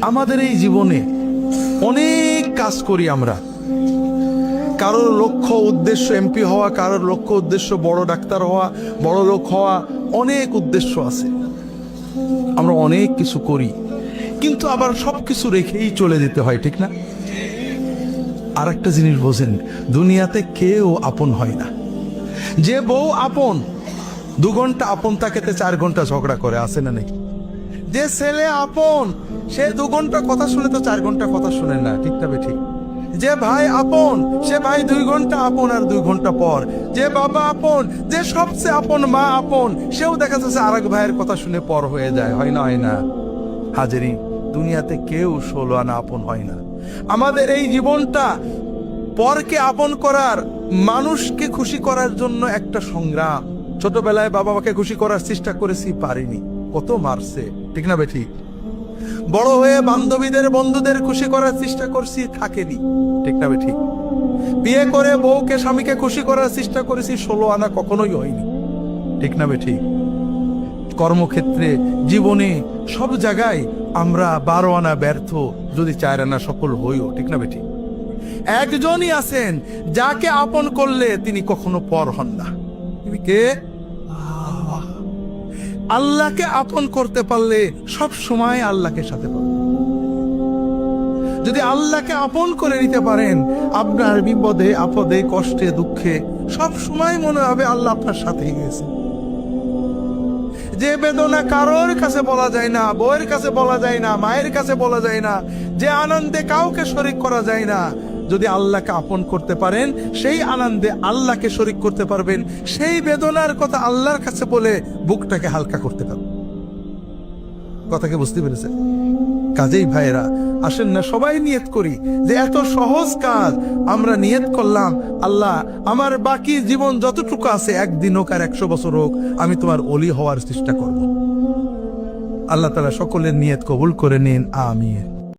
আমাদের এই জীবনে অনেক কাজ করি আমরা। কারোর লক্ষ্য উদ্দেশ্য এমপি হওয়া, কারোর লক্ষ্য উদ্দেশ্য বড় ডাক্তার হওয়া, বড় লোক হওয়া, অনেক উদ্দেশ্য আছে। আমরা অনেক কিছু করি, কিন্তু আবার সবকিছু রেখেই চলে যেতে হয়, ঠিক না? আর একটা জিনিস বোঝেন, দুনিয়াতে কেউ আপন হয় না। যে বউ আপন, 2 ঘন্টা আপন থাকেতে 4 ঘন্টা ঝগড়া করে, আসে না নাকি? যে ছেলে আপন, সে 2 ঘন্টা কথা শুনে তো 4 ঘন্টা কথা শুনে না, ঠিক না ঠিক? যে ভাই আপন, সে ভাই 2 ঘন্টা আপন আর 2 ঘন্টা পর। যে বাবা আপন, যে সবচেয়ে আপন মা আপন, সেও দেখা যাচ্ছে আরেক ভাইয়ের কথা শুনে পর হয়ে যায়, হয় না? হয় না হাজেরি? দুনিয়াতে কেউ 16 আনা আপন হয় না। আমাদের এই জীবনটা পরকে আপন করার, মানুষকে খুশি করার জন্য একটা সংগ্রাম। ছোটবেলায় বাবা মাকে খুশি করার চেষ্টা করেছি, পারিনি, কত মারছে, ঠিক না বেঠি? বড় হয়ে বান্ধবীদের বন্ধুদের খুশি করার চেষ্টা করছি, থাকেনি, ঠিক না বেঠি? বিয়ে করে বউকে স্বামীকে খুশি করার চেষ্টা করেছি, 16 আনা কখনোই হয়নি, ঠিক না বেঠি? কর্মক্ষেত্রে, জীবনে, সব জায়গায় আমরা 12 আনা ব্যর্থ, যদি 4 আনা সফল হইও, ঠিক না বেঠি? একজনই আছেন যাকে আপন করলে তিনি কখনো পর হন না। তিনি কে? আল্লাহকে আপন করতে পারলে সব সময় আল্লাহকে সাথে পাবেন। যদি আল্লাহকে আপন করে নিতে পারেন, আপনার বিপদে আপদে কষ্টে দুঃখে সব সময় মনে হবে আল্লাহ আপনার সাথেই গেছে। যে বেদনা কারোর কাছে বলা যায় না, বউয়ের কাছে বলা যায় না, মায়ের কাছে বলা যায় না, যে আনন্দে কাউকে শরীক করা যায় না, যদি আল্লাহকে আপন করতে পারেন, সেই আনন্দে আল্লাহকে শরীক করতে পারবেন, সেই বেদনার কথা আল্লাহর কাছে বলে বুকটাকে হালকা করতে পারবেন। কথাকে বুঝতে পেরেছেন? কাজেই ভাইয়েরা, আসেন না সবাই নিয়ত করি যে এত সহজ কাজ আমরা নিয়ত করলাম, আল্লাহ আমার বাকি জীবন যতটুকু আছে, 1 দিন হোক আর 100 বছর হোক, আমি তোমার ওলি হওয়ার চেষ্টা করব। আল্লাহ তাআলা সকলের নিয়ত কবুল করে নিন, আমিন।